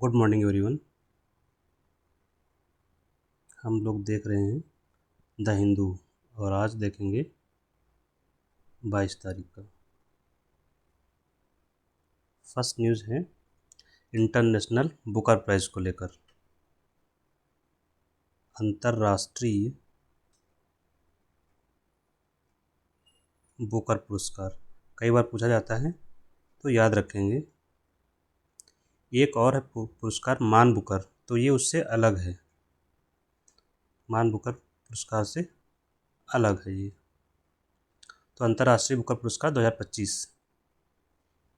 Good morning everyone. हम लोग देख रहे हैं द हिंदू और आज देखेंगे 22 तारीख का फर्स्ट न्यूज़ है इंटरनेशनल बुकर प्राइज़ को लेकर। अंतर्राष्ट्रीय बुकर पुरस्कार कई बार पूछा जाता है तो याद रखेंगे। एक और है पुरस्कार मान बुकर, तो ये उससे अलग है, मान बुकर पुरस्कार से अलग है ये। तो अंतर्राष्ट्रीय बुकर पुरस्कार 2025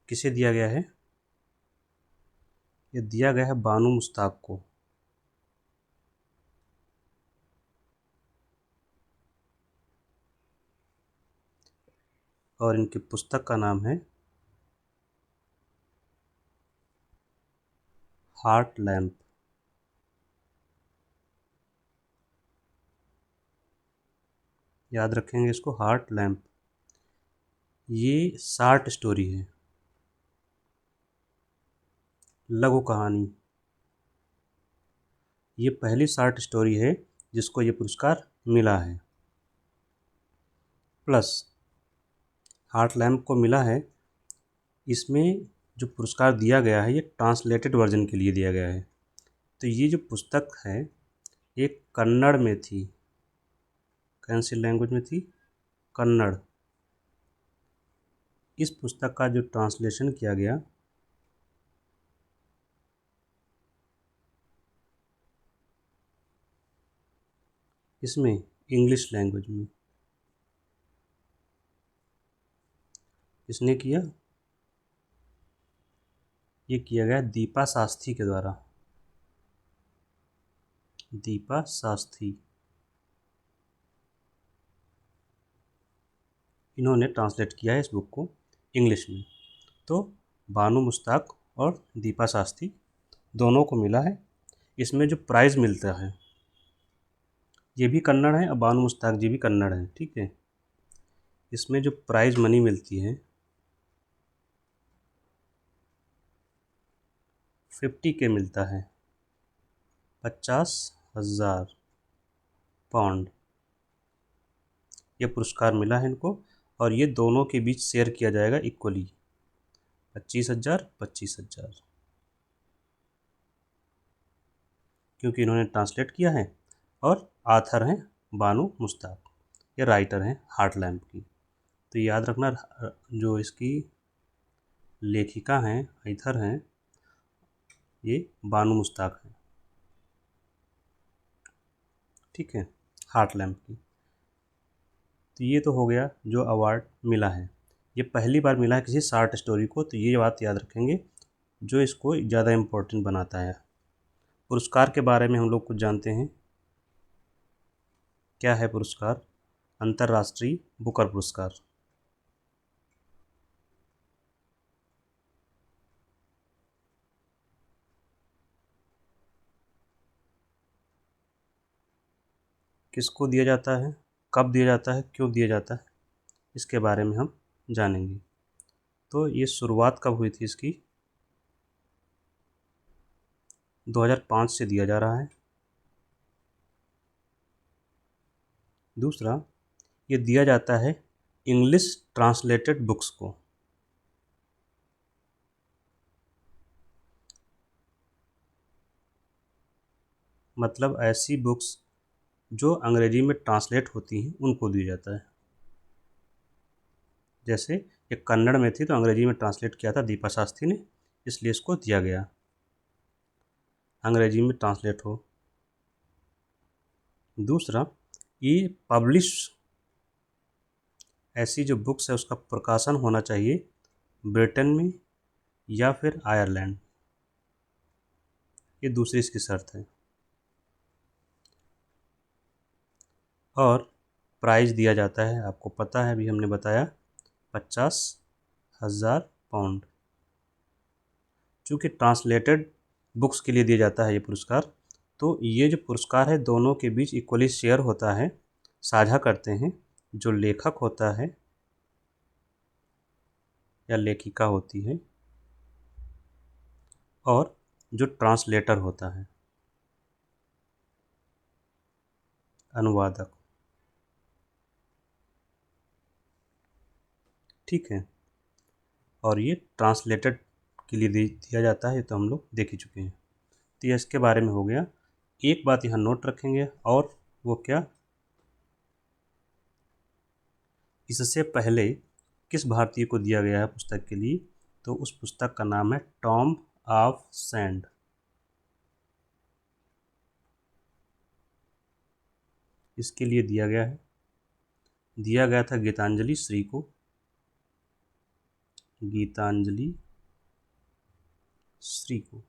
किसे दिया गया है? ये दिया गया है बानू मुश्ताक को। और इनकी पुस्तक का नाम है हार्ट लैम्प। याद रखेंगे इसको, हार्ट लैम्प। ये शार्ट स्टोरी है, लघु कहानी। ये पहली शार्ट स्टोरी है जिसको ये पुरस्कार मिला है। प्लस हार्ट लैम्प को मिला है, इसमें जो पुरस्कार दिया गया है ये ट्रांसलेटेड वर्जन के लिए दिया गया है। तो ये जो पुस्तक है एक कन्नड़ में थी। कौन सी लैंग्वेज में थी? कन्नड़। इस पुस्तक का जो ट्रांसलेशन किया गया इसमें इंग्लिश लैंग्वेज में किसने किया? ये किया गया दीपा शास्त्री के द्वारा। दीपा शास्त्री, इन्होंने ट्रांसलेट किया है इस बुक को इंग्लिश में। तो बानू मुश्ताक और दीपा शास्त्री दोनों को मिला है। इसमें जो प्राइज़ मिलता है ये भी कन्नड़ है और बानू मुश्ताक जी भी कन्नड़ हैं, ठीक है। इसमें जो प्राइज़ मनी मिलती है 50K मिलता है, 50,000 पाउंड ये पुरस्कार मिला है इनको। और ये दोनों के बीच शेयर किया जाएगा इक्वली, 25,000 25,000, क्योंकि इन्होंने ट्रांसलेट किया है और आथर हैं बानू मुश्ताक, ये राइटर हैं हार्ट लैम्प की। तो याद रखना, जो इसकी लेखिका हैं, आथर हैं, ये बानू मुश्ताक हैं, ठीक है, हार्ट लैम्प की। तो ये तो हो गया जो अवार्ड मिला है। ये पहली बार मिला है किसी शॉर्ट स्टोरी को, तो ये बात याद रखेंगे जो इसको ज़्यादा इम्पोर्टेंट बनाता है। पुरस्कार के बारे में हम लोग कुछ जानते हैं। क्या है पुरस्कार? अंतर्राष्ट्रीय बुकर पुरस्कार। किसको दिया जाता है, कब दिया जाता है, क्यों दिया जाता है, इसके बारे में हम जानेंगे। तो ये शुरुआत कब हुई थी इसकी? 2005 से दिया जा रहा है। दूसरा, ये दिया जाता है इंग्लिश ट्रांसलेटेड बुक्स को। मतलब ऐसी बुक्स जो अंग्रेजी में ट्रांसलेट होती हैं उनको दिया जाता है। जैसे ये कन्नड़ में थी तो अंग्रेजी में ट्रांसलेट किया था दीपा शास्त्री ने, इसलिए इसको दिया गया, अंग्रेजी में ट्रांसलेट हो। दूसरा, ये पब्लिश, ऐसी जो बुक्स है उसका प्रकाशन होना चाहिए ब्रिटेन में या फिर आयरलैंड, ये दूसरी इसकी शर्त है। और प्राइज़ दिया जाता है, आपको पता है, अभी हमने बताया, 50,000 पाउंड। चूँकि ट्रांसलेटेड बुक्स के लिए दिया जाता है ये पुरस्कार, तो ये जो पुरस्कार है दोनों के बीच इक्वली शेयर होता है, साझा करते हैं। जो लेखक होता है या लेखिका होती है और जो ट्रांसलेटर होता है, अनुवादक। ठीक है, और ये ट्रांसलेटेड के लिए दिया जाता है, तो हम लोग देख ही चुके हैं। तो ये इसके बारे में हो गया। एक बात यहाँ नोट रखेंगे, और वो क्या, इससे पहले किस भारतीय को दिया गया है पुस्तक के लिए, तो उस पुस्तक का नाम है टॉम ऑफ सैंड। इसके लिए दिया गया था गीतांजलि श्री को, गीतांजलि श्री को।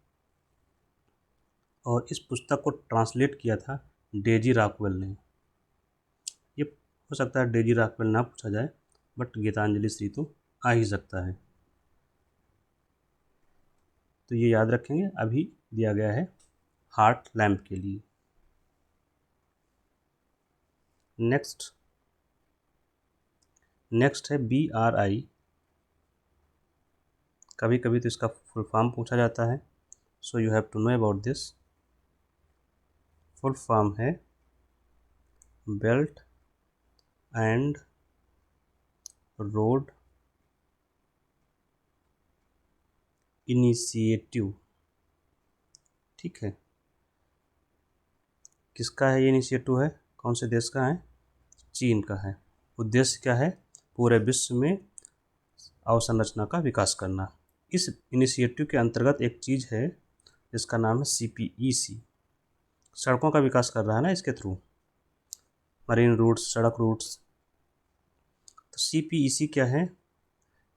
और इस पुस्तक को ट्रांसलेट किया था डेजी रॉकवेल ने। ये हो सकता है डेजी रॉकवेल ना पूछा जाए, बट गीतांजलि श्री तो आ ही सकता है। तो ये याद रखेंगे। अभी दिया गया है हार्ट लैम्प के लिए। नेक्स्ट है BRI। कभी कभी तो इसका फुल फॉर्म पूछा जाता है, so you have to know about this. Full form है बेल्ट एंड रोड इनिशिएटिव। ठीक है, किसका है ये इनिशिएटिव है, कौन से देश का है, चीन का है। उद्देश्य क्या है, पूरे विश्व में अवसंरचना का विकास करना। इस इनिशिएटिव के अंतर्गत एक चीज़ है जिसका नाम है CPEC। सड़कों का विकास कर रहा है ना इसके थ्रू, मरीन रूट्स, सड़क रूट्स। तो CPEC क्या है,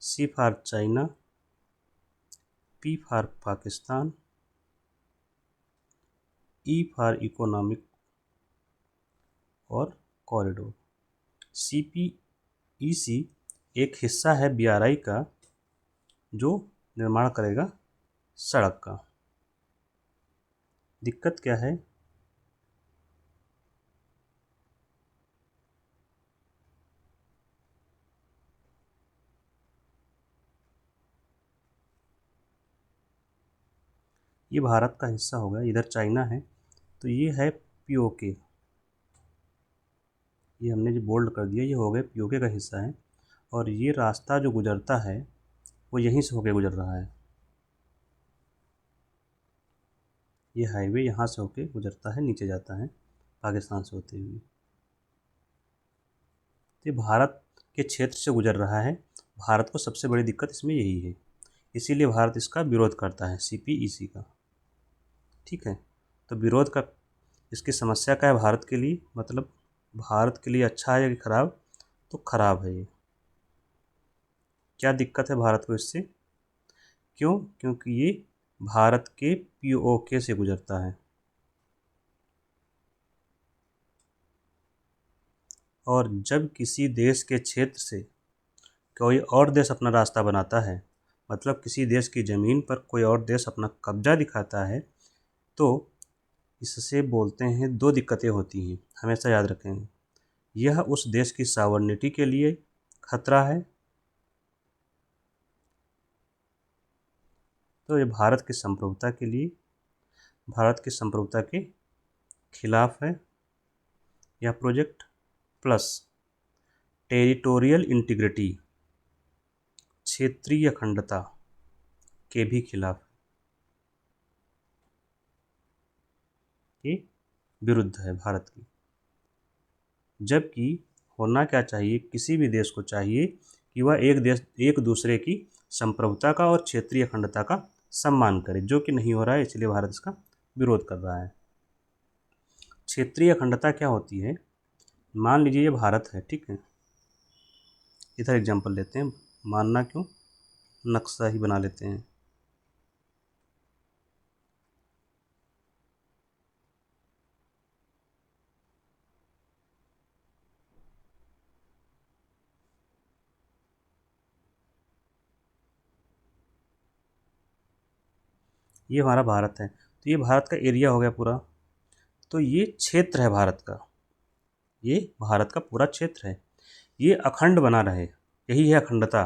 C for China, P for Pakistan, E for economic और कॉरिडोर। CPEC एक हिस्सा है BRI का, जो निर्माण करेगा सड़क का। दिक्कत क्या है, ये भारत का हिस्सा होगा, इधर चाइना है, तो ये है POK। ये हमने जो बोल्ड कर दिया, ये हो गया POK का हिस्सा है। और ये रास्ता जो गुजरता है वो यहीं से होके गुजर रहा है। ये हाईवे यहाँ से होके गुजरता है, नीचे जाता है पाकिस्तान से होते हुए। तो ये भारत के क्षेत्र से गुजर रहा है। भारत को सबसे बड़ी दिक्कत इसमें यही है, इसीलिए भारत इसका विरोध करता है, CPEC का। ठीक है, तो विरोध का, इसकी समस्या क्या है भारत के लिए, मतलब भारत के लिए अच्छा है या खराब, तो खराब है ये। क्या दिक्कत है भारत को इससे, क्यों, क्योंकि ये भारत के POK से गुजरता है। और जब किसी देश के क्षेत्र से कोई और देश अपना रास्ता बनाता है, मतलब किसी देश की ज़मीन पर कोई और देश अपना कब्जा दिखाता है, तो इससे बोलते हैं दो दिक्कतें होती हैं, हमेशा याद रखेंगे। यह उस देश की सॉवरेनिटी के लिए खतरा है, तो ये भारत की संप्रभुता के लिए, भारत की संप्रभुता के खिलाफ है। यह प्रोजेक्ट प्लस टेरिटोरियल इंटीग्रिटी, क्षेत्रीय अखंडता के भी खिलाफ, के विरुद्ध है भारत की। जबकि होना क्या चाहिए, किसी भी देश को चाहिए कि वह एक दूसरे की संप्रभुता का और क्षेत्रीय अखंडता का सम्मान करे, जो कि नहीं हो रहा है, इसलिए भारत इसका विरोध कर रहा है। क्षेत्रीय अखंडता क्या होती है, मान लीजिए ये भारत है, ठीक है, इधर एग्जांपल लेते हैं, मानना क्यों, नक्शा ही बना लेते हैं। ये हमारा भारत है, तो ये भारत का एरिया हो गया पूरा, तो ये क्षेत्र है भारत का, ये भारत का पूरा क्षेत्र है, ये अखंड बना रहे, यही है अखंडता।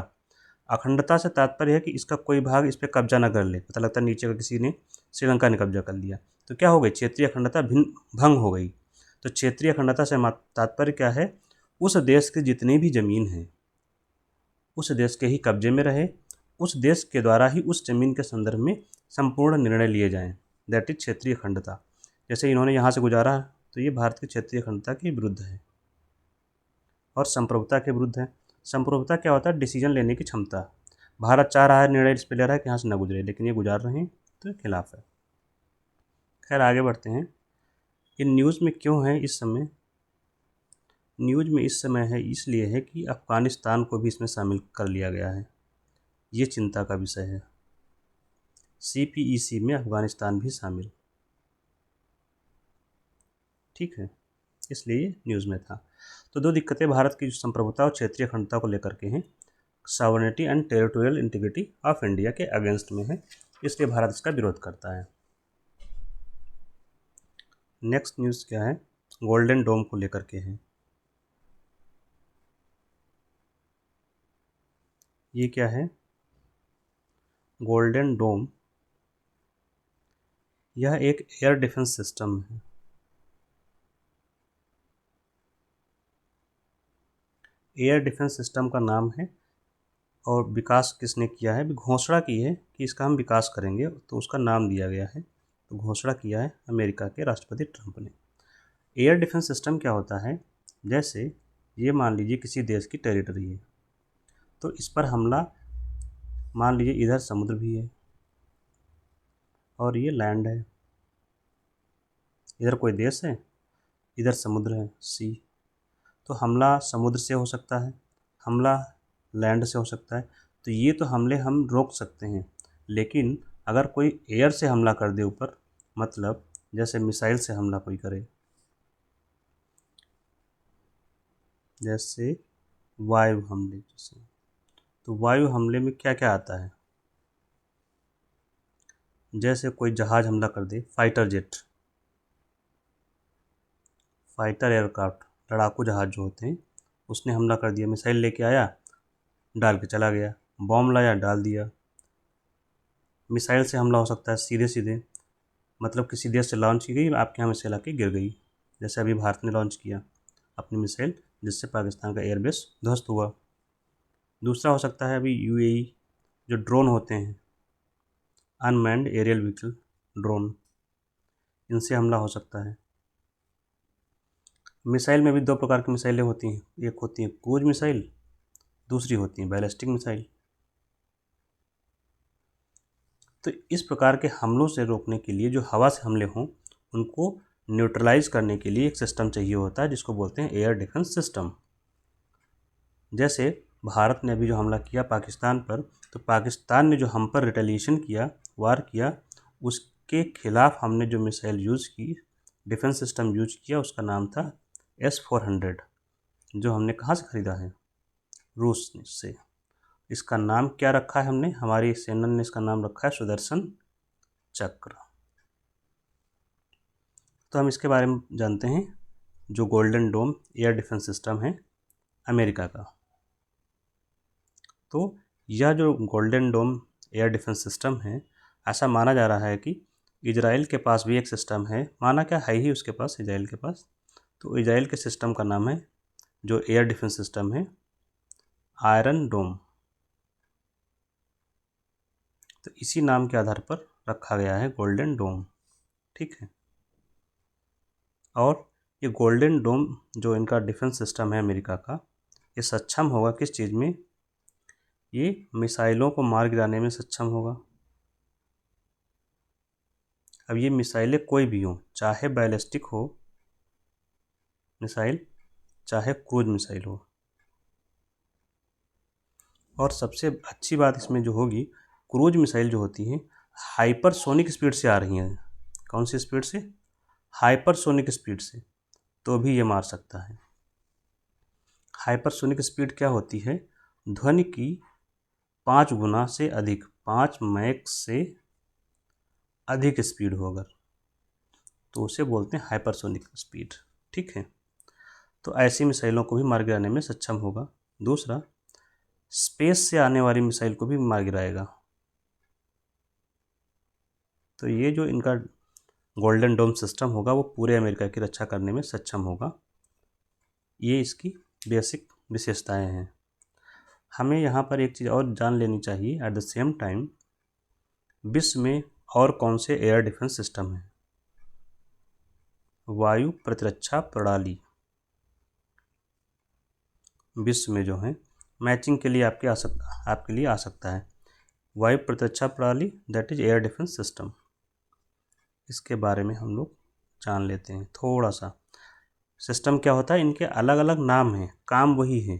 अखंडता से तात्पर्य है कि इसका कोई भाग इस पर कब्जा न कर ले, पता लगता है नीचे का किसी ने, श्रीलंका ने कब्जा कर लिया, तो क्या हो गई, क्षेत्रीय अखंडता भंग हो गई। तो क्षेत्रीय अखंडता से तात्पर्य क्या है, उस देश की जितनी भी ज़मीन है उस देश के ही कब्जे में रहे, उस देश के द्वारा ही उस ज़मीन के संदर्भ में संपूर्ण निर्णय लिए जाएं, दैट इज क्षेत्रीय अखंडता। जैसे इन्होंने यहाँ से गुजारा तो ये भारत की क्षेत्रीय अखंडता के विरुद्ध है। और संप्रभुता के विरुद्ध है। संप्रभुता क्या होता है, डिसीजन लेने की क्षमता। भारत चाह रहा है, निर्णय इस पर ले रहा है कि यहाँ से न गुजरे, लेकिन ये गुजार रहे हैं तो खिलाफ है। खैर आगे बढ़ते हैं। ये न्यूज़ में क्यों है इस समय, न्यूज़ में इस समय है इसलिए है कि अफ़गानिस्तान को भी इसमें शामिल कर लिया गया है, ये चिंता का विषय है। CPEC में अफ़गानिस्तान भी शामिल, ठीक है, इसलिए न्यूज़ में था। तो दो दिक्कतें भारत की संप्रभुता और क्षेत्रीय अखंडता को लेकर के हैं, sovereignty and territorial integrity of India के अगेंस्ट में है, इसलिए भारत इसका विरोध करता है। नेक्स्ट न्यूज़ क्या है, गोल्डन डोम को लेकर के है। ये क्या है, गोल्डन डोम, यह एक एयर डिफेंस सिस्टम है। एयर डिफेंस सिस्टम का नाम है, और विकास किसने किया है, घोषणा की है कि इसका हम विकास करेंगे, तो उसका नाम दिया गया है। तो घोषणा किया है अमेरिका के राष्ट्रपति ट्रंप ने। एयर डिफेंस सिस्टम क्या होता है, जैसे ये मान लीजिए किसी देश की टेरिटरी है, तो इस पर हमला, मान लीजिए इधर समुद्र भी है और ये लैंड है, इधर कोई देश है, इधर समुद्र है, सी, तो हमला समुद्र से हो सकता है, हमला लैंड से हो सकता है, तो ये तो हमले हम रोक सकते हैं। लेकिन अगर कोई एयर से हमला कर दे ऊपर, मतलब जैसे मिसाइल से हमला कोई करे, जैसे वायु हमले, जैसे, तो वायु हमले में क्या क्या आता है, जैसे कोई जहाज हमला कर दे, फाइटर जेट, फाइटर एयरक्राफ्ट, लड़ाकू जहाज जो होते हैं, उसने हमला कर दिया, मिसाइल लेके आया, डाल के चला गया, बॉम्ब लाया, डाल दिया। मिसाइल से हमला हो सकता है सीधे सीधे, मतलब किसी देश से लॉन्च की गई, आपके यहाँ मिसाइल आके गिर गई, जैसे अभी भारत ने लॉन्च किया अपनी मिसाइल, जिससे पाकिस्तान का एयरबेस ध्वस्त हुआ। दूसरा हो सकता है अभी UAE, जो ड्रोन होते हैं, अनमैन्ड एरियल व्हीकल ड्रोन, इनसे हमला हो सकता है। मिसाइल में भी दो प्रकार की मिसाइलें होती हैं, एक होती है क्रूज मिसाइल, दूसरी होती है बैलिस्टिक मिसाइल। तो इस प्रकार के हमलों से रोकने के लिए, जो हवा से हमले हों उनको न्यूट्रलाइज करने के लिए एक सिस्टम चाहिए होता है, जिसको बोलते हैं एयर डिफेंस सिस्टम। जैसे भारत ने अभी जो हमला किया पाकिस्तान पर, तो पाकिस्तान ने जो हम पर रिटेलिएशन किया, वार किया, उसके खिलाफ हमने जो मिसाइल यूज़ की, डिफेंस सिस्टम यूज किया, उसका नाम था S-400, जो हमने कहाँ से ख़रीदा है, रूस से। इसका नाम क्या रखा है हमने, हमारी सेना ने इसका नाम रखा है सुदर्शन चक्र। तो हम इसके बारे में जानते हैं, जो गोल्डन डोम एयर डिफेंस सिस्टम है अमेरिका का। तो यह जो गोल्डन डोम एयर डिफेंस सिस्टम है, ऐसा माना जा रहा है कि इजराइल के पास भी एक सिस्टम है, माना क्या है ही उसके पास, इजराइल के पास। तो इजराइल के सिस्टम का नाम है, जो एयर डिफेंस सिस्टम है, आयरन डोम। तो इसी नाम के आधार पर रखा गया है गोल्डन डोम, ठीक है। और ये गोल्डन डोम जो इनका डिफेंस सिस्टम है अमेरिका का, ये सक्षम होगा किस चीज़ में, ये मिसाइलों को मार गिराने में सक्षम होगा। अब ये मिसाइलें कोई भी हो, चाहे बैलिस्टिक हो मिसाइल, चाहे क्रूज मिसाइल हो। और सबसे अच्छी बात इसमें जो होगी, क्रूज मिसाइल जो होती हैं हाइपरसोनिक स्पीड से आ रही हैं। कौन सी स्पीड से, हाइपरसोनिक स्पीड से, तो भी ये मार सकता है। हाइपरसोनिक स्पीड क्या होती है, ध्वनि की 5 गुना से अधिक, 5 मैक से अधिक स्पीड हो अगर, तो उसे बोलते हैं हाइपरसोनिक स्पीड, ठीक है। तो ऐसी मिसाइलों को भी मार गिराने में सक्षम होगा। दूसरा, स्पेस से आने वाली मिसाइल को भी मार गिराएगा। तो ये जो इनका गोल्डन डोम सिस्टम होगा वो पूरे अमेरिका की रक्षा करने में सक्षम होगा। ये इसकी बेसिक विशेषताएं हैं। हमें यहाँ पर एक चीज़ और जान लेनी चाहिए एट द सेम टाइम, विश्व में और कौन से एयर डिफेंस सिस्टम हैं। वायु प्रतिरक्षा प्रणाली विश्व में जो है मैचिंग के लिए आपके लिए आ सकता है। वायु प्रतिरक्षा प्रणाली that is air defence system, इसके बारे में हम लोग जान लेते हैं थोड़ा सा। सिस्टम क्या होता है, इनके अलग अलग नाम हैं, काम वही है।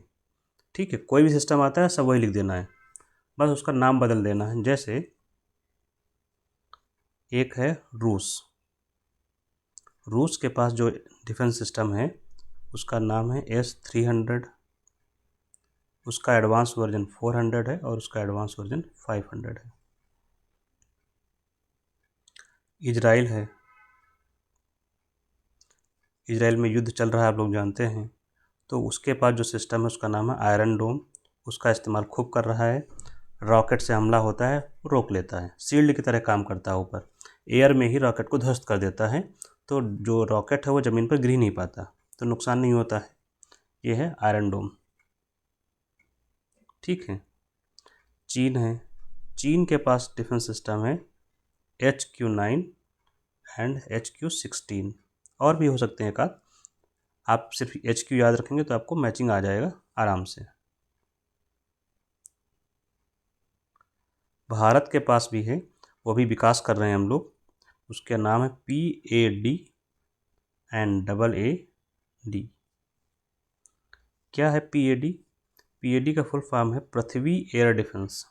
ठीक है, कोई भी सिस्टम आता है सब वही लिख देना है, बस उसका नाम बदल देना है। जैसे एक है रूस के पास जो डिफेंस सिस्टम है उसका नाम है S-300, उसका एडवांस वर्जन 400 है और उसका एडवांस वर्जन 500 है। इजराइल है, इजराइल में युद्ध चल रहा है, आप लोग जानते हैं, तो उसके पास जो सिस्टम है उसका नाम है आयरन डोम, उसका इस्तेमाल खूब कर रहा है। रॉकेट से हमला होता है रोक लेता है, शील्ड की तरह काम करता है, ऊपर एयर में ही रॉकेट को ध्वस्त कर देता है, तो जो रॉकेट है वो ज़मीन पर गिर ही नहीं पाता, तो नुकसान नहीं होता है। ये है आयरन डोम। ठीक है, चीन है, चीन के पास डिफेंस सिस्टम है HQ-9 एंड HQ-16, और भी हो सकते हैं एकाध, आप सिर्फ HQ याद रखेंगे तो आपको मैचिंग आ जाएगा आराम से। भारत के पास भी है, वो भी विकास कर रहे हैं हम लोग, उसके नाम है PAD एंड AAD। क्या है PAD? PAD का फुल फॉर्म है पृथ्वी एयर डिफेंस।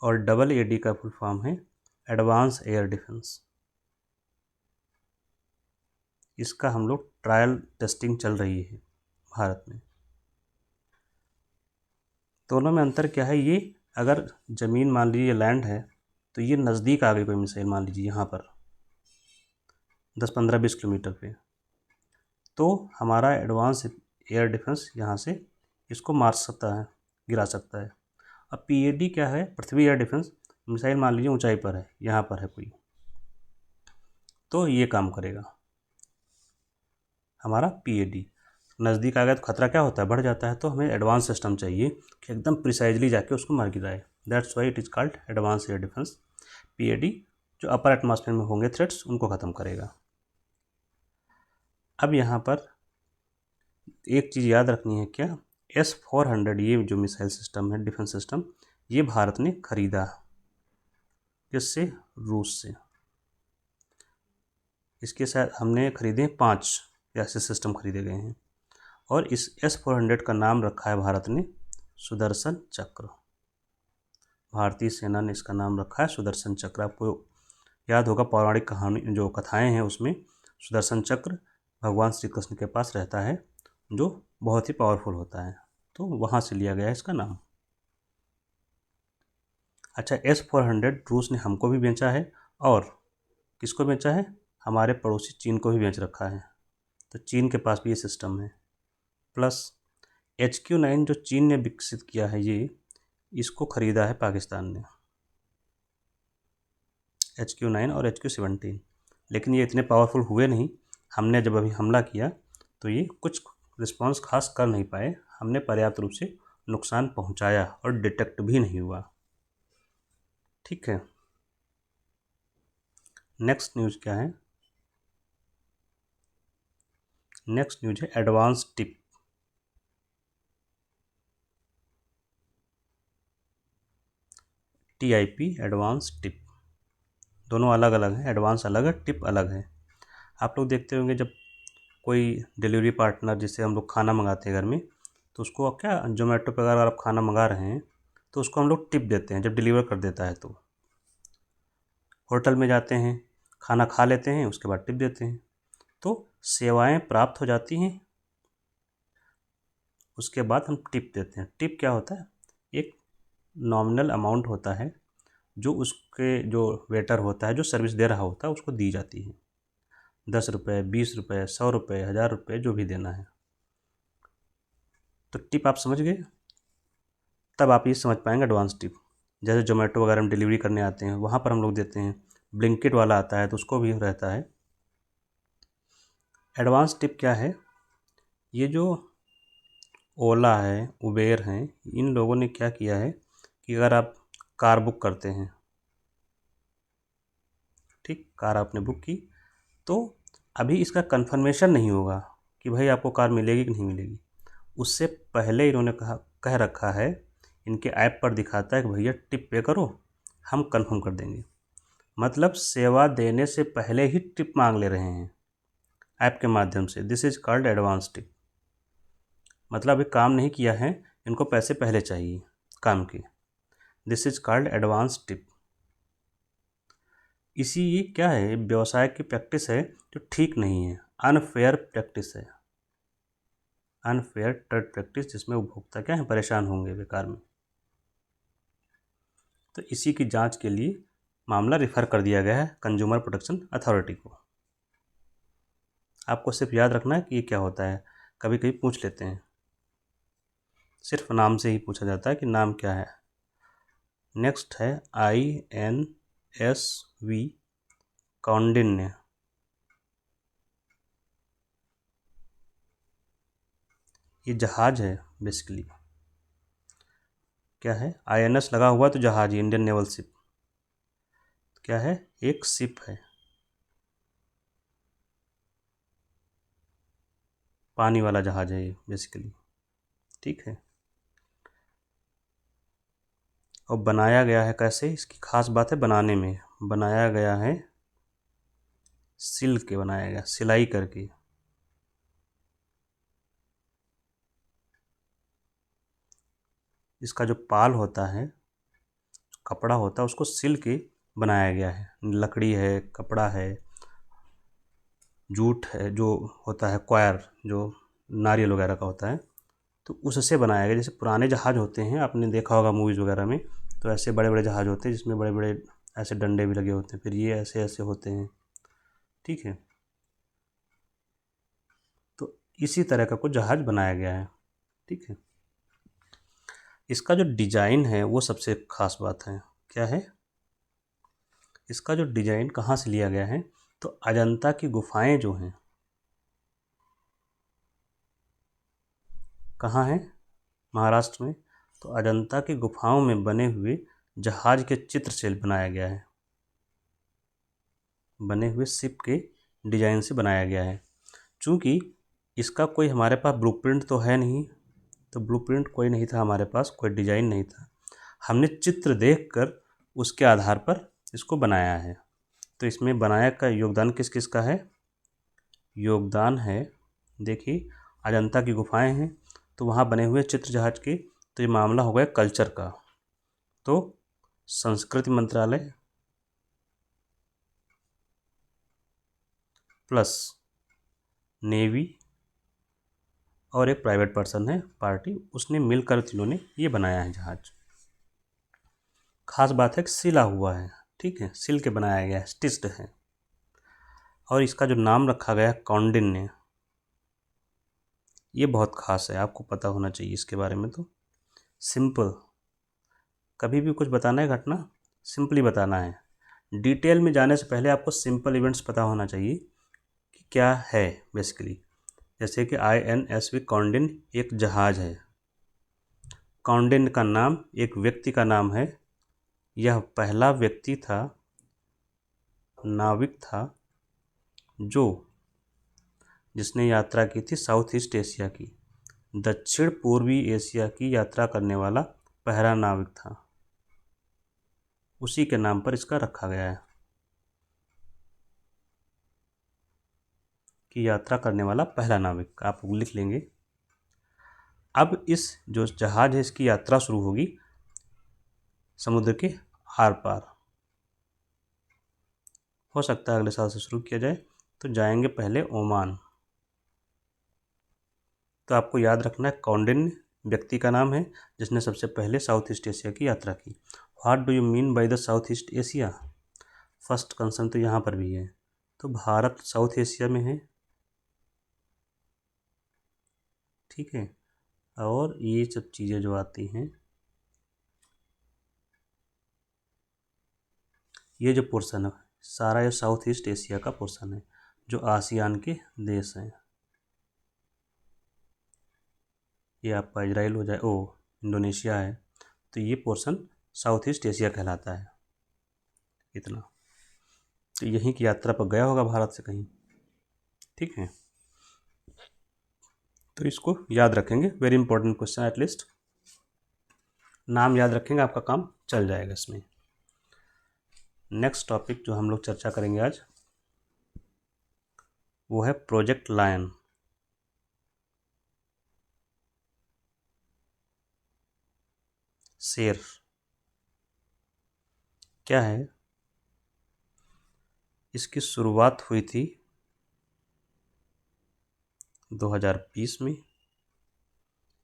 और AAD का फुल फॉर्म है एडवांस एयर डिफेंस। इसका हम लोग ट्रायल टेस्टिंग चल रही है भारत में। दोनों में अंतर क्या है, ये अगर ज़मीन मान लीजिए लैंड है तो ये नज़दीक आ गई कोई मिसाइल, मान लीजिए यहाँ पर 10-15-20 किलोमीटर पे, तो हमारा एडवांस एयर डिफेंस यहाँ से इसको मार सकता है, गिरा सकता है। अब PAD क्या है, पृथ्वी एयर डिफेंस, मिसाइल मान लीजिए ऊंचाई पर है, यहाँ पर है कोई, तो ये काम करेगा हमारा PAD। नज़दीक आ गया तो खतरा क्या होता है, बढ़ जाता है, तो हमें एडवांस सिस्टम चाहिए कि एकदम प्रिसाइजली जाके उसको मार गिराए। That's why it is called advance air defence. PAD जो अपर एटमॉस्फेयर में होंगे थ्रेट्स उनको ख़त्म करेगा। अब यहाँ पर एक चीज़ याद रखनी है, क्या, S-400 ये जो मिसाइल सिस्टम है, डिफेंस सिस्टम, ये भारत ने खरीदा, किससे, रूस से। इसके साथ हमने खरीदे 5 ऐसे सिस्टम खरीदे गए हैं, और इस S-400 का नाम रखा है भारत ने सुदर्शन चक्र। भारतीय सेना ने इसका नाम रखा है सुदर्शन चक्र। आपको याद होगा पौराणिक कहानी जो कथाएं हैं उसमें सुदर्शन चक्र भगवान श्री कृष्ण के पास रहता है, जो बहुत ही पावरफुल होता है, तो वहाँ से लिया गया है इसका नाम। अच्छा, S-400 रूस ने हमको भी बेचा है, और किसको बेचा है, हमारे पड़ोसी चीन को भी बेच रखा है, तो चीन के पास भी ये सिस्टम है। प्लस HQ-9 जो चीन ने विकसित किया है, ये इसको ख़रीदा है पाकिस्तान ने, HQ-9 और HQ-17, लेकिन ये इतने पावरफुल हुए नहीं। हमने जब अभी हमला किया तो ये कुछ रिस्पांस खास कर नहीं पाए, हमने पर्याप्त रूप से नुकसान पहुंचाया और डिटेक्ट भी नहीं हुआ। ठीक है, नेक्स्ट न्यूज़ क्या है, नेक्स्ट न्यूज़ है advance tip. TIP advance tip, दोनों अलग अलग हैं, एडवांस अलग है, टिप अलग है। आप लोग देखते होंगे जब कोई डिलीवरी पार्टनर, जिससे हम लोग खाना मंगाते हैं घर में, तो उसको क्या, जोमेटो पर अगर आप खाना मंगा रहे हैं तो उसको हम लोग टिप देते हैं जब डिलीवर कर देता है। तो होटल में जाते हैं, खाना खा लेते हैं, उसके बाद टिप देते हैं, तो सेवाएं प्राप्त हो जाती हैं, उसके बाद हम टिप देते हैं। टिप क्या होता है, एक नॉमिनल अमाउंट होता है जो उसके जो वेटर होता है, जो सर्विस दे रहा होता है, उसको दी जाती है। ₹10, ₹20, ₹100, ₹1000 जो भी देना है। तो टिप आप समझ गए। तब आप ये समझ पाएंगे एडवांस टिप। जैसे जोमेटो वगैरह में डिलीवरी करने आते हैं वहाँ पर हम लोग देते हैं, ब्लिंकिट वाला आता है तो उसको भी रहता है। एडवांस टिप क्या है, ये जो ओला है, उबेर हैं, इन लोगों ने क्या किया है कि अगर आप कार बुक करते हैं, ठीक, कार आपने बुक की तो अभी इसका कंफर्मेशन नहीं होगा कि भाई आपको कार मिलेगी कि नहीं मिलेगी। उससे पहले इन्होंने कह रखा है, इनके ऐप पर दिखाता है कि भैया टिप पे करो, हम कंफर्म कर देंगे। मतलब सेवा देने से पहले ही टिप मांग ले रहे हैं ऐप के माध्यम से। This is called advance tip. मतलब अभी काम नहीं किया है, इनको पैसे पहले चाहिए काम के। This is called advance tip. इसी ये क्या है, व्यवसाय की प्रैक्टिस है जो ठीक नहीं है, अनफेयर प्रैक्टिस है, अनफेयर ट्रेड प्रैक्टिस, जिसमें उपभोक्ता क्या है, परेशान होंगे बेकार में। तो इसी की जांच के लिए मामला रिफ़र कर दिया गया है कंज्यूमर प्रोटेक्शन अथॉरिटी को। आपको सिर्फ याद रखना है कि ये क्या होता है, कभी कभी पूछ लेते हैं, सिर्फ नाम से ही पूछा जाता है कि नाम क्या है। नेक्स्ट है INSV कौंडिन्य। ये जहाज है बेसिकली। क्या है, INS लगा हुआ तो जहाज, इंडियन नेवल शिप। क्या है, एक शिप है, पानी वाला जहाज है ये बेसिकली, ठीक है। और बनाया गया है कैसे, इसकी खास बात है बनाने में, बनाया गया है सिल के, बनाया गया सिलाई करके। इसका जो पाल होता है, कपड़ा होता है, उसको सिल के बनाया गया है। लकड़ी है, कपड़ा है, जूट है, जो होता है क्वायर, जो नारियल वगैरह का होता है, तो उससे बनाया गया। जैसे पुराने जहाज़ होते हैं, आपने देखा होगा मूवीज़ वगैरह में, तो ऐसे बड़े बड़े जहाज़ होते हैं जिसमें बड़े बड़े ऐसे डंडे भी लगे होते हैं, फिर ये ऐसे ऐसे होते हैं, ठीक है। तो इसी तरह का कुछ जहाज़ बनाया गया है, ठीक है। इसका जो डिज़ाइन है वो सबसे ख़ास बात है। क्या है, इसका जो डिज़ाइन कहाँ से लिया गया है, तो अजंता की गुफाएं जो हैं, कहाँ हैं, महाराष्ट्र में। तो अजंता की गुफाओं में बने हुए जहाज के चित्र से बनाया गया है, बने हुए शिप के डिज़ाइन से बनाया गया है। चूँकि इसका कोई हमारे पास ब्लूप्रिंट तो है नहीं, तो ब्लूप्रिंट कोई नहीं था हमारे पास, कोई डिज़ाइन नहीं था, हमने चित्र देखकर उसके आधार पर इसको बनाया है। तो इसमें बनाया का योगदान किस किस का है, योगदान है, देखिए अजंता की गुफाएं हैं तो वहाँ बने हुए चित्र जहाज के, तो ये मामला हो गया कल्चर का। तो संस्कृति मंत्रालय प्लस नेवी और एक प्राइवेट पर्सन है पार्टी, उसने मिलकर तीनों ने ये बनाया है जहाज। खास बात है कि सिला हुआ है, ठीक है, सिल के बनाया गया है, स्टिच्ड है। और इसका जो नाम रखा गया है कौंडिन्य, ये बहुत खास है, आपको पता होना चाहिए इसके बारे में। तो सिंपल, कभी भी कुछ बताना है घटना, सिंपली बताना है। डिटेल में जाने से पहले आपको सिंपल इवेंट्स पता होना चाहिए कि क्या है बेसिकली। जैसे कि INSV कौंडिन्य एक जहाज है, कौंडिन्य का नाम एक व्यक्ति का नाम है, यह पहला व्यक्ति था, नाविक था, जो जिसने यात्रा की थी साउथ ईस्ट एशिया की, दक्षिण पूर्वी एशिया की यात्रा करने वाला पहला नाविक था, उसी के नाम पर इसका रखा गया है कि यात्रा करने वाला पहला नाविक, आप लिख लेंगे। अब इस जो जहाज है इसकी यात्रा शुरू होगी समुद्र के आर पार, हो सकता है अगले साल से शुरू किया जाए। तो जाएंगे पहले ओमान। तो आपको याद रखना है कौंडिन्य व्यक्ति का नाम है जिसने सबसे पहले साउथ ईस्ट एशिया की यात्रा की। What do you mean by the south east Asia, first concern तो यहाँ पर भी है, तो भारत साउथ एशिया में है, ठीक है। और ये सब चीज़ें जो आती हैं, ये जो पोर्शन है सारा ये साउथ ईस्ट एशिया का पोर्शन है, जो आसियान के देश हैं। ये आपका इजराइल हो जाए, इंडोनेशिया है, तो ये पोर्शन साउथ ईस्ट एशिया कहलाता है। इतना तो यहीं की यात्रा पर गया होगा भारत से कहीं, ठीक है। तो इसको याद रखेंगे, वेरी इंपॉर्टेंट क्वेश्चन, एटलीस्ट नाम याद रखेंगे, आपका काम चल जाएगा इसमें। नेक्स्ट टॉपिक जो हम लोग चर्चा करेंगे आज, वो है प्रोजेक्ट लायन। शेर क्या है? इसकी शुरुआत हुई थी 2020 में।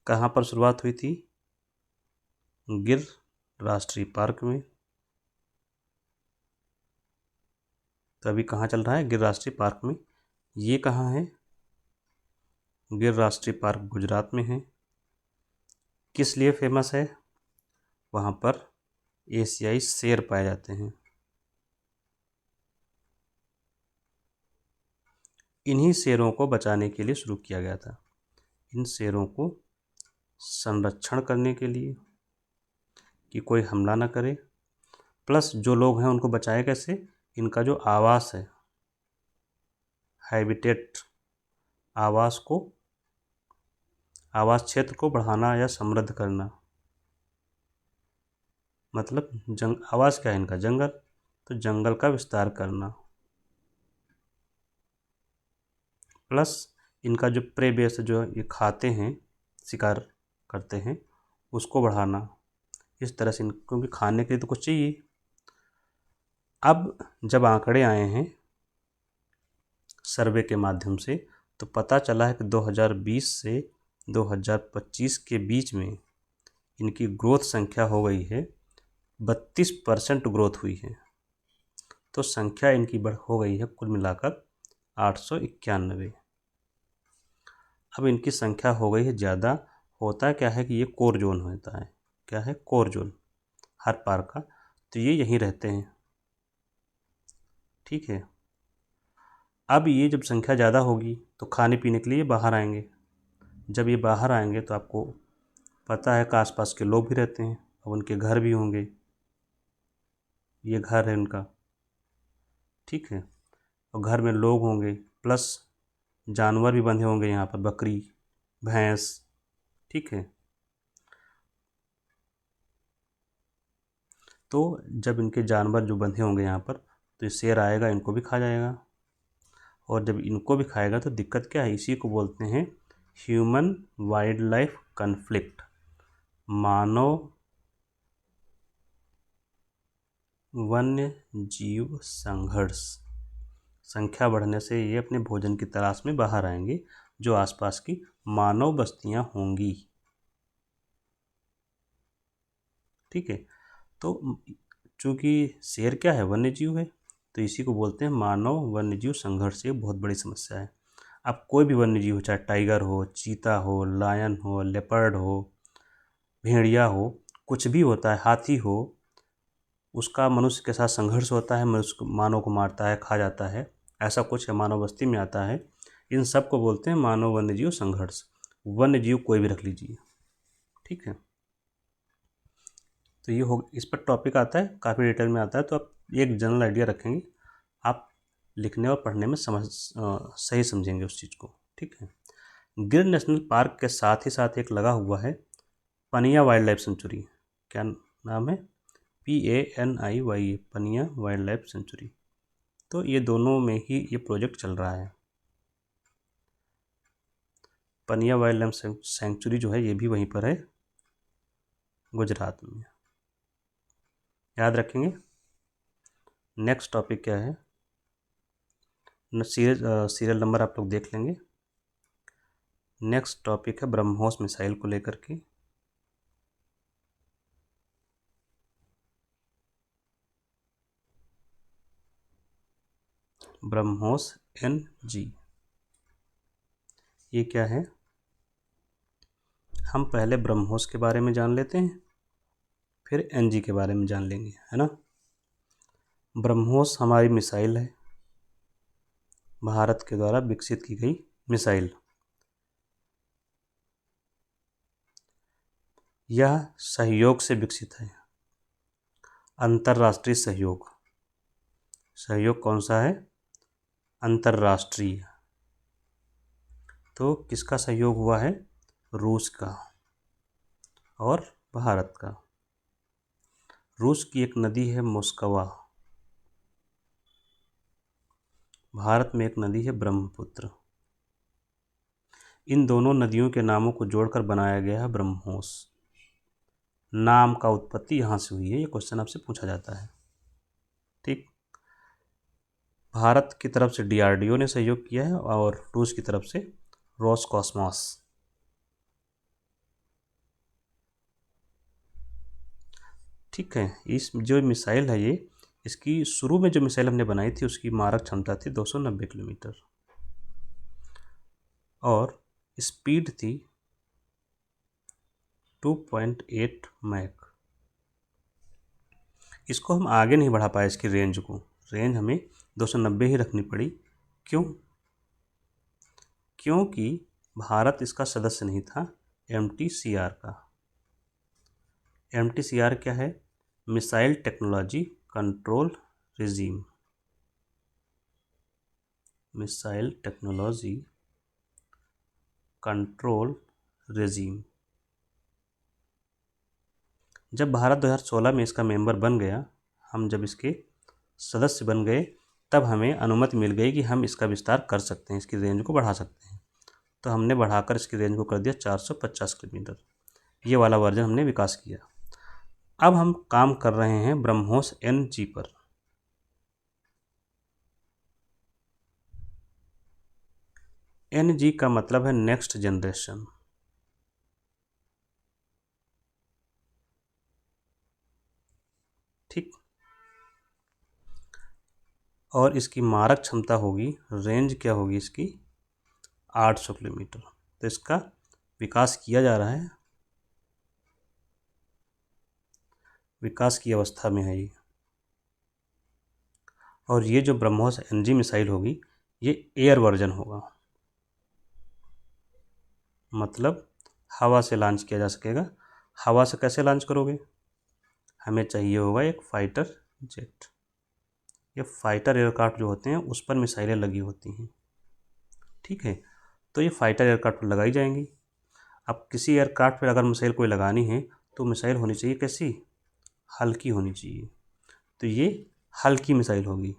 कहाँ पर शुरुआत हुई थी? गिर राष्ट्रीय पार्क में। तो अभी कहाँ चल रहा है? गिर राष्ट्रीय पार्क में। ये कहाँ है? गिर राष्ट्रीय पार्क गुजरात में है। किस लिए फेमस है? वहाँ पर एशियाई शेर पाए जाते हैं। इन्हीं शेरों को बचाने के लिए शुरू किया गया था। इन शेरों को संरक्षण करने के लिए कि कोई हमला ना करे, प्लस जो लोग हैं उनको बचाए कैसे? इनका जो आवास है, हैबिटेट, आवास क्षेत्र को बढ़ाना या समृद्ध करना। मतलब आवास क्या है इनका? जंगल। तो जंगल का विस्तार करना, प्लस इनका जो प्रे बेस जो ये खाते हैं, शिकार करते हैं, उसको बढ़ाना। इस तरह से क्योंकि खाने के लिए तो कुछ चाहिए। अब जब आंकड़े आए हैं सर्वे के माध्यम से, तो पता चला है कि 2020 से 2025 के बीच में इनकी ग्रोथ संख्या हो गई है 32% ग्रोथ हुई है। तो संख्या इनकी बढ़ हो गई है कुल मिलाकर 891। अब इनकी संख्या हो गई है ज़्यादा। होता क्या है कि ये कोर जोन होता है। क्या है? कोर जोन हर पार्क का। तो ये यहीं रहते हैं, ठीक है। अब ये जब संख्या ज़्यादा होगी तो खाने पीने के लिए बाहर आएंगे। जब ये बाहर आएंगे तो आपको पता है कि आसपास के लोग भी रहते हैं, अब उनके घर भी होंगे। ये घर है उनका, ठीक है। और घर में लोग होंगे, प्लस जानवर भी बंधे होंगे यहाँ पर, बकरी, भैंस, ठीक है। तो जब इनके जानवर जो बंधे होंगे यहाँ पर, तो ये शेर आएगा, इनको भी खा जाएगा। और जब इनको भी खाएगा तो दिक्कत क्या है? इसी को बोलते हैं ह्यूमन वाइल्ड लाइफ कन्फ्लिक्ट, मानव वन्य जीव संघर्ष। संख्या बढ़ने से ये अपने भोजन की तलाश में बाहर आएंगे, जो आसपास की मानव बस्तियां होंगी, ठीक है। तो चूंकि शेर क्या है? वन्य जीव है, तो इसी को बोलते हैं मानव वन्य जीव संघर्ष। ये बहुत बड़ी समस्या है। अब कोई भी वन्य जीव हो, चाहे टाइगर हो, चीता हो, लायन हो, लेपर्ड हो, भेड़िया हो, कुछ भी होता है, हाथी हो, उसका मनुष्य के साथ संघर्ष होता है, मनुष्य मानव को मारता है, खा जाता है, ऐसा कुछ है, मानव बस्ती में आता है। इन सब को बोलते हैं मानव वन्य जीव संघर्ष। वन्य जीव कोई भी रख लीजिए, ठीक है। तो ये हो, इस पर टॉपिक आता है, काफ़ी डिटेल में आता है, तो आप एक जनरल आइडिया रखेंगे, आप लिखने और पढ़ने में सही समझेंगे उस चीज़ को, ठीक है। गिर नेशनल पार्क के साथ ही साथ एक लगा हुआ है पनिया वाइल्ड लाइफ सेंचुरी। क्या नाम है? PANIYA, पनिया वाइल्ड लाइफ सेंचुरी। तो ये दोनों में ही ये प्रोजेक्ट चल रहा है। पनिया वाइल्ड लाइफ सेंचुरी जो है ये भी वहीं पर है, गुजरात में, याद रखेंगे। नेक्स्ट टॉपिक क्या है? सीरियल नंबर आप लोग देख लेंगे। नेक्स्ट टॉपिक है ब्रह्मोस मिसाइल को लेकर के। ब्रह्मोस NG। ये क्या है, हम पहले ब्रह्मोस के बारे में जान लेते हैं, फिर NG के बारे में जान लेंगे, है ना। ब्रह्मोस हमारी मिसाइल है, भारत के द्वारा विकसित की गई मिसाइल। यह सहयोग से विकसित है, अंतर्राष्ट्रीय सहयोग। सहयोग कौन सा है, अंतर्राष्ट्रीय। तो किसका सहयोग हुआ है, रूस का और भारत का। रूस की एक नदी है मोस्कवा, भारत में एक नदी है ब्रह्मपुत्र। इन दोनों नदियों के नामों को जोड़कर बनाया गया है ब्रह्मोस। नाम का उत्पत्ति यहाँ से हुई है, ये क्वेश्चन आपसे पूछा जाता है। ठीक, भारत की तरफ से DRDO ने सहयोग किया है और रूस की तरफ से रोसकॉस्मॉस। ठीक है, इस जो मिसाइल है ये, इसकी शुरू में जो मिसाइल हमने बनाई थी उसकी मारक क्षमता थी 290 किलोमीटर और स्पीड थी 2.8 मैक। इसको हम आगे नहीं बढ़ा पाए, इसकी रेंज को, रेंज हमें 290 ही रखनी पड़ी। क्यों, क्योंकि भारत इसका सदस्य नहीं था MTCR का। MTCR क्या है, missile technology control regime. Missile technology control regime. जब भारत 2016 में इसका मेंबर बन गया, हम जब इसके सदस्य बन गए, तब हमें अनुमति मिल गई कि हम इसका विस्तार कर सकते हैं, इसकी रेंज को बढ़ा सकते हैं। तो हमने बढ़ाकर इसकी रेंज को कर दिया 450 किलोमीटर। ये वाला वर्जन हमने विकास किया। अब हम काम कर रहे हैं ब्रह्मोस NG पर। NG का मतलब है नेक्स्ट जनरेशन। ठीक, और इसकी मारक क्षमता होगी, रेंज क्या होगी इसकी, 800 किलोमीटर। तो इसका विकास किया जा रहा है, विकास की अवस्था में है ये। और ये जो ब्रह्मोस NG मिसाइल होगी, ये एयर वर्जन होगा, मतलब हवा से लॉन्च किया जा सकेगा। हवा से कैसे लॉन्च करोगे, हमें चाहिए होगा एक फाइटर जेट। ये फाइटर एयरक्राफ्ट जो होते हैं उस पर मिसाइलें लगी होती हैं। ठीक है, तो ये फाइटर एयरक्राफ्ट पर लगाई जाएंगी। अब किसी एयरक्राफ्ट पर अगर मिसाइल कोई लगानी है तो मिसाइल होनी चाहिए कैसी, हल्की होनी चाहिए। तो ये हल्की मिसाइल होगी।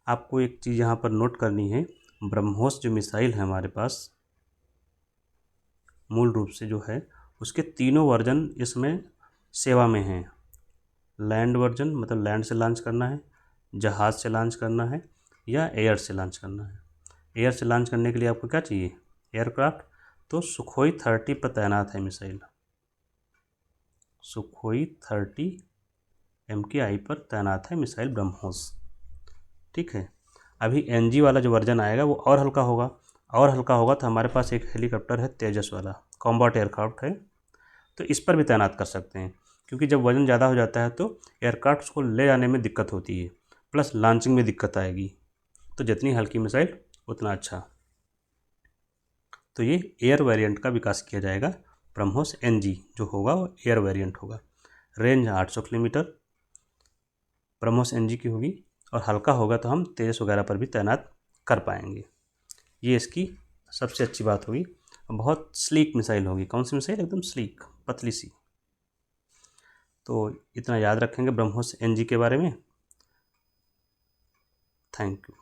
आपको एक चीज़ यहाँ पर नोट करनी है, ब्रह्मोस जो मिसाइल है हमारे पास मूल रूप से जो है, उसके तीनों वर्जन इसमें सेवा में हैं। लैंड वर्जन, मतलब लैंड से लॉन्च करना है, जहाज़ से लॉन्च करना है, या एयर से लॉन्च करना है। एयर से लॉन्च करने के लिए आपको क्या चाहिए, एयरक्राफ्ट। तो सुखोई 30 पर तैनात है मिसाइल, सुखोई 30 MKI पर तैनात है मिसाइल ब्रह्मोस। ठीक है, अभी NG वाला जो वर्जन आएगा वो और हल्का होगा। और हल्का होगा तो हमारे पास एक हेलीकॉप्टर है तेजस वाला, कॉम्बैट एयरक्राफ्ट है, तो इस पर भी तैनात कर सकते हैं। क्योंकि जब वज़न ज़्यादा हो जाता है तो एयरक्राफ्ट को ले जाने में दिक्कत होती है, प्लस लॉन्चिंग में दिक्कत आएगी। तो जितनी हल्की मिसाइल उतना अच्छा। तो ये एयर वेरिएंट का विकास किया जाएगा। ब्रह्मोस NG जो होगा वो एयर वेरिएंट होगा। रेंज 800 किलोमीटर ब्रह्मोस NG की होगी, और हल्का होगा तो हम तेजस वगैरह पर भी तैनात कर पाएंगे। ये इसकी सबसे अच्छी बात होगी। बहुत स्लीक मिसाइल होगी। कौन सी मिसाइल, एकदम स्लीक, पतली सी। तो इतना याद रखेंगे ब्रह्मोस NG के बारे में। Thank you.